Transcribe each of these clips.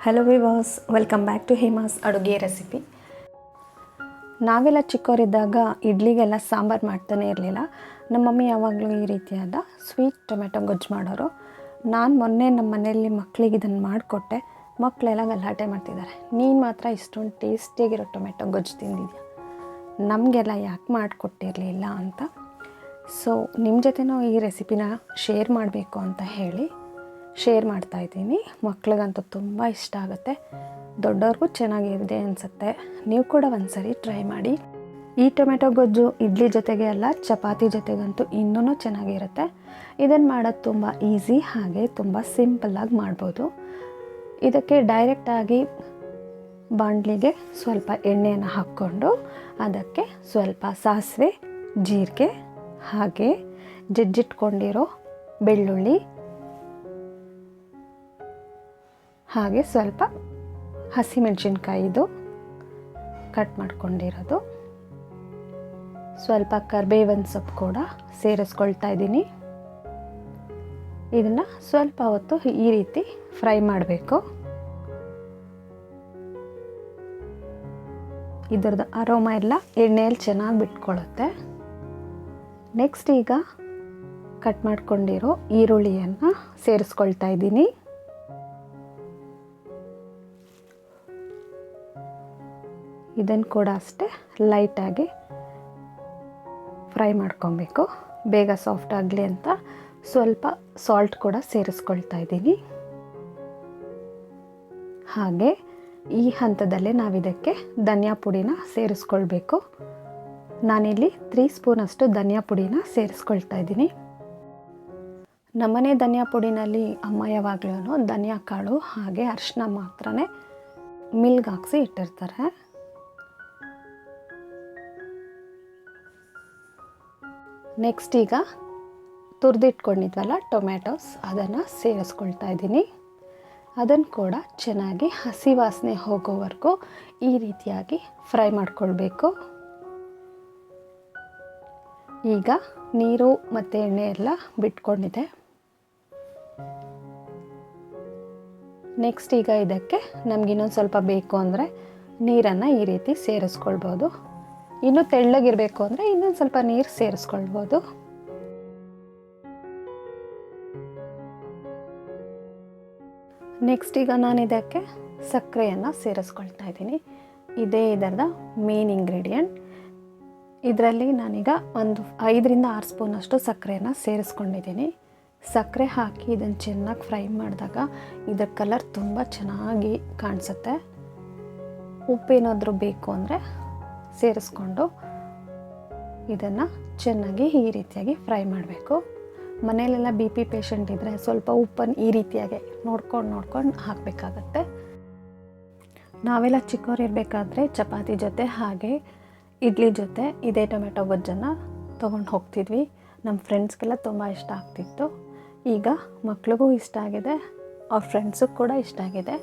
Hello viewers, welcome back to Hema's ಅಡುಗೆ recipe. ನಾವೆಲ್ಲ ಚಿಕ್ಕವರಿದ್ದಾಗ ಇಡ್ಲಿಗೆಲ್ಲ ಸಾಂಬಾರು ಮಾಡ್ತಾನೆ ಇರಲಿಲ್ಲ. ನಮ್ಮ ಮಮ್ಮಿ ಯಾವಾಗಲೂ ಈ ರೀತಿಯಾದ ಸ್ವೀಟ್ ಟೊಮೆಟೊ ಗೊಜ್ಜು ಮಾಡೋರು. ನಾನು ಮೊನ್ನೆ ನಮ್ಮ ಮನೆಯಲ್ಲಿ ಮಕ್ಕಳಿಗೆ ಇದನ್ನು ಮಾಡಿಕೊಟ್ಟೆ. ಮಕ್ಕಳೆಲ್ಲ ಗಲಾಟೆ ಮಾಡ್ತಿದ್ದಾರೆ, ನೀನು ಮಾತ್ರ ಇಷ್ಟೊಂದು ಟೇಸ್ಟಿಯಾಗಿರೋ ಟೊಮೆಟೊ ಗೊಜ್ಜು ತಿಂದಿದ್ಯಾ, ನಮಗೆಲ್ಲ ಯಾಕೆ ಮಾಡಿಕೊಟ್ಟಿರಲಿಲ್ಲ ಅಂತ. ಸೊ ನಿಮ್ಮ ಜೊತೆನೂ ಈ ರೆಸಿಪಿನ ಶೇರ್ ಮಾಡಬೇಕು ಅಂತ ಹೇಳಿ ಶೇರ್ ಮಾಡ್ತಾಯಿದ್ದೀನಿ. ಮಕ್ಳಿಗಂತೂ ತುಂಬ ಇಷ್ಟ ಆಗುತ್ತೆ, ದೊಡ್ಡವ್ರಿಗೂ ಚೆನ್ನಾಗಿದೆ ಅನಿಸುತ್ತೆ. ನೀವು ಕೂಡ ಒಂದ್ಸರಿ ಟ್ರೈ ಮಾಡಿ. ಈ ಟೊಮೆಟೊ ಗೊಜ್ಜು ಇಡ್ಲಿ ಜೊತೆಗೆ ಅಲ್ಲ, ಚಪಾತಿ ಜೊತೆಗಂತೂ ಇನ್ನೂ ಚೆನ್ನಾಗಿರುತ್ತೆ. ಇದನ್ನು ಮಾಡೋದು ತುಂಬ ಈಸಿ, ಹಾಗೆ ತುಂಬ ಸಿಂಪಲ್ಲಾಗಿ ಮಾಡ್ಬೋದು. ಇದಕ್ಕೆ ಡೈರೆಕ್ಟಾಗಿ ಬಾಣಲಿಗೆ ಸ್ವಲ್ಪ ಎಣ್ಣೆಯನ್ನು ಹಾಕ್ಕೊಂಡು ಅದಕ್ಕೆ ಸ್ವಲ್ಪ ಸಾಸಿವೆ, ಜೀರಿಗೆ, ಹಾಗೆ ಜಜ್ಜಿಟ್ಕೊಂಡಿರೋ ಬೆಳ್ಳುಳ್ಳಿ, ಹಾಗೆ ಸ್ವಲ್ಪ ಹಸಿಮೆಣಸಿನ್ಕಾಯಿದು ಕಟ್ ಮಾಡ್ಕೊಂಡಿರೋದು, ಸ್ವಲ್ಪ ಕರಿಬೇವಿನ ಸೊಪ್ಪು ಕೂಡ ಸೇರಿಸ್ಕೊಳ್ತಾ ಇದ್ದೀನಿ. ಇದನ್ನು ಸ್ವಲ್ಪ ಹೊತ್ತು ಈ ರೀತಿ ಫ್ರೈ ಮಾಡಬೇಕು. ಇದರದ್ದು ಅರೋಮ ಎಲ್ಲ ಎಣ್ಣೆಯಲ್ಲಿ ಚೆನ್ನಾಗಿ ಬಿಟ್ಕೊಳ್ಳುತ್ತೆ. ನೆಕ್ಸ್ಟ್ ಈಗ ಕಟ್ ಮಾಡ್ಕೊಂಡಿರೋ ಈರುಳ್ಳಿಯನ್ನು ಸೇರಿಸ್ಕೊಳ್ತಾ ಇದ್ದೀನಿ. ಇದನ್ನು ಕೂಡ ಅಷ್ಟೇ ಲೈಟಾಗಿ ಫ್ರೈ ಮಾಡ್ಕೊಬೇಕು, ಬೇಗ ಸಾಫ್ಟ್ ಆಗಲಿ ಅಂತ. ಸ್ವಲ್ಪ ಸಾಲ್ಟ್ ಕೂಡ ಸೇರಿಸ್ಕೊಳ್ತಾ ಇದ್ದೀನಿ. ಹಾಗೆ ಈ ಹಂತದಲ್ಲೇ ನಾವಿದಕ್ಕೆ ಧನಿಯಾ ಪುಡಿನ ಸೇರಿಸ್ಕೊಳ್ಬೇಕು. ನಾನಿಲ್ಲಿ 3 ಸ್ಪೂನಷ್ಟು ಧನಿಯಾ ಪುಡಿನ ಸೇರಿಸ್ಕೊಳ್ತಾ ಇದ್ದೀನಿ. ನಮ್ಮನೆ ಧನಿಯಾ ಪುಡಿನಲ್ಲಿ ಅಮ್ಮ ಯಾವಾಗಲೂ ಧನಿಯಾ ಕಾಳು ಹಾಗೆ ಅರಿಶಿನ ಮಾತ್ರನೇ ಮಿಲ್ಗೆ ಹಾಕ್ಸಿ ಇಟ್ಟಿರ್ತಾರೆ. ನೆಕ್ಸ್ಟ್ ಈಗ ತುರಿದಿಟ್ಕೊಂಡಿದ್ವಲ್ಲ ಟೊಮ್ಯಾಟೋಸ್, ಅದನ್ನು ಸೇರಿಸ್ಕೊಳ್ತಾ ಇದ್ದೀನಿ. ಅದನ್ನು ಕೂಡ ಚೆನ್ನಾಗಿ ಹಸಿ ವಾಸನೆ ಹೋಗೋವರೆಗೂ ಈ ರೀತಿಯಾಗಿ ಫ್ರೈ ಮಾಡ್ಕೊಳ್ಬೇಕು. ಈಗ ನೀರು ಮತ್ತು ಎಣ್ಣೆ ಎಲ್ಲ ಬಿಟ್ಕೊಂಡಿದೆ. ನೆಕ್ಸ್ಟ್ ಈಗ ಇದಕ್ಕೆ ನಮ್ಗೆ ಇನ್ನೊಂದು ಸ್ವಲ್ಪ ಬೇಕು ಅಂದರೆ ನೀರನ್ನು ಈ ರೀತಿ ಸೇರಿಸ್ಕೊಳ್ಬೋದು. ಇನ್ನೂ ತೆಳ್ಳಗಿರಬೇಕು ಅಂದರೆ ಇನ್ನೊಂದು ಸ್ವಲ್ಪ ನೀರು ಸೇರಿಸ್ಕೊಳ್ಬೋದು. ನೆಕ್ಸ್ಟ್ ಈಗ ನಾನು ಇದಕ್ಕೆ ಸಕ್ಕರೆಯನ್ನು ಸೇರಿಸ್ಕೊಳ್ತಾ ಇದ್ದೀನಿ. ಇದೇ ಇದರದ ಮೇನ್ ಇಂಗ್ರೀಡಿಯೆಂಟ್. ಇದರಲ್ಲಿ ನಾನೀಗ ಒಂದು 5ರಿಂದ 6 ಸ್ಪೂನಷ್ಟು ಸಕ್ಕರೆಯನ್ನು ಸೇರಿಸ್ಕೊಂಡಿದ್ದೀನಿ. ಸಕ್ಕರೆ ಹಾಕಿ ಇದನ್ನು ಚೆನ್ನಾಗಿ ಫ್ರೈ ಮಾಡಿದಾಗ ಇದರ ಕಲರ್ ತುಂಬ ಚೆನ್ನಾಗಿ ಕಾಣಿಸುತ್ತೆ. ಉಪ್ಪೇನಾದರೂ ಬೇಕು ಅಂದರೆ ಸೇರಿಸ್ಕೊಂಡು ಇದನ್ನು ಚೆನ್ನಾಗಿ ಈ ರೀತಿಯಾಗಿ ಫ್ರೈ ಮಾಡಬೇಕು. ಮನೆಯಲ್ಲೆಲ್ಲ BP ಪೇಷಂಟ್ ಇದ್ದರೆ ಸ್ವಲ್ಪ ಉಪ್ಪನ್ನು ಈ ರೀತಿಯಾಗಿ ನೋಡ್ಕೊಂಡು ಹಾಕಬೇಕಾಗತ್ತೆ. ನಾವೆಲ್ಲ ಚಿಕ್ಕವ್ರು ಇರಬೇಕಾದ್ರೆ ಚಪಾತಿ ಜೊತೆ ಹಾಗೆ ಇಡ್ಲಿ ಜೊತೆ ಇದೇ ಟೊಮೆಟೊ ಗೊಜ್ಜನ್ನು ತೊಗೊಂಡು ಹೋಗ್ತಿದ್ವಿ. ನಮ್ಮ ಫ್ರೆಂಡ್ಸ್ಗೆಲ್ಲ ತುಂಬ ಇಷ್ಟ ಆಗ್ತಿತ್ತು. ಈಗ ಮಕ್ಳಿಗೂ ಇಷ್ಟ ಆಗಿದೆ, ಅವ್ರ ಫ್ರೆಂಡ್ಸಿಗೆ ಕೂಡ ಇಷ್ಟ ಆಗಿದೆ.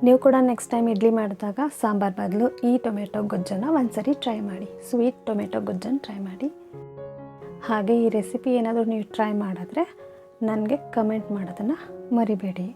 ನೀವು ಕೂಡ ನೆಕ್ಸ್ಟ್ ಟೈಮ್ ಇಡ್ಲಿ ಮಾಡಿದಾಗ ಸಾಂಬಾರು ಬದಲು ಈ ಟೊಮೆಟೊ ಗೊಜ್ಜನ್ನು ಒಂದ್ಸರಿ ಟ್ರೈ ಮಾಡಿ. ಸ್ವೀಟ್ ಟೊಮೆಟೊ ಗೊಜ್ಜನ್ನು ಟ್ರೈ ಮಾಡಿ. ಹಾಗೆ ಈ ರೆಸಿಪಿ ಏನಾದರೂ ನೀವು ಟ್ರೈ ಮಾಡಿದ್ರೆ ನನಗೆ ಕಮೆಂಟ್ ಮಾಡೋದನ್ನು ಮರಿಬೇಡಿ.